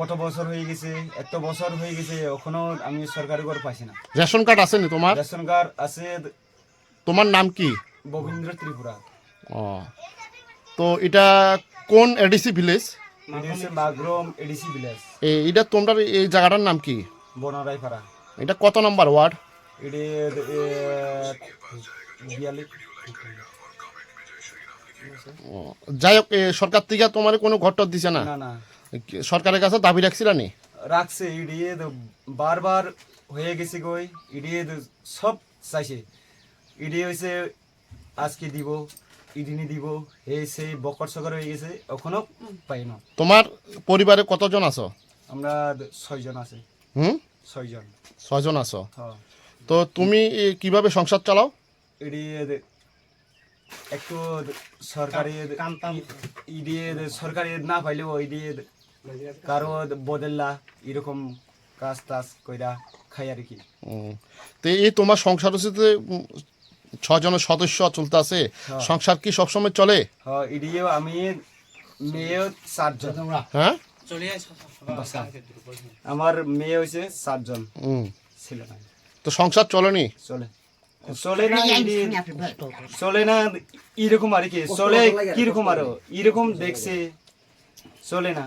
কত বছর হয়ে গেছে, এত বছর হয়ে গেছে, এখনো আমি সরকারি ঘর পাইছি না। রেশন কার্ড আছে নি তোমার? রেশন কার্ড আছে। তোমার নাম কি? ববীন্দ্র ত্রিপুরা। ও, তো এটা কোন এডিসি ভিলেজ? এটা হচ্ছে মাগরম এডিসি ভিলেজ, এটা তোমরা এই জায়গাটার নাম কি? বনরাইপাড়া। এটা কত নম্বর ওয়ার্ড? এটা 42। ও, যাই হোক, সরকার থেকে তোমার কোনো ঘর টর দিছে না? না না, সরকারের কাছে দাবি রাখছিল নি? রাখছে। ইডিয়ে বারবার হয়ে গেছে গই, ইডিয়ে সব চাইছে। ইডিয়ে হয়েছে আজকে দিব, ইডিনি দিব, এই সেই বকর সকর হয়ে গেছে, এখনো পাই না। তোমার পরিবারে কতজন আছো? আমরা 6 জন আছে। 6 জন। 6 জন আছো। হ্যাঁ। তো তুমি কিভাবে সংসার চালাও? ইডিয়ে একটু সরকারি ইডিয়ে সরকারি না পাইলেও ইডিয়ে কারো বদললা এরকম কাজ টাজ কইরা খাই আর কি। তো এই তোমার সংসার হচ্ছে 6 জনের সদস্য চলতে আছে, সংসার কি সবসময় চলে? হ্যাঁ, ইডিও আমি মেয়ে 7 জন। হ্যাঁ, আমার মেয়ে হয়েছে 7 জন, ছেলে না। তো সংসার চলেনি? চলে চলে না, চলে না এরকম আর কি। চলে কিরকম আরো এরকম দেখছে, চলে না।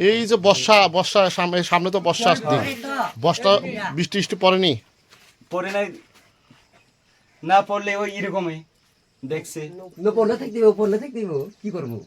এই যে বর্ষা সামনে তো বর্ষা আসছে, বর্ষা বৃষ্টি টিষ্টি পড়েনি? পরে না, না পড়লে ওই এরকমই দেখছে। পড়লে থাক দিব কি করবো?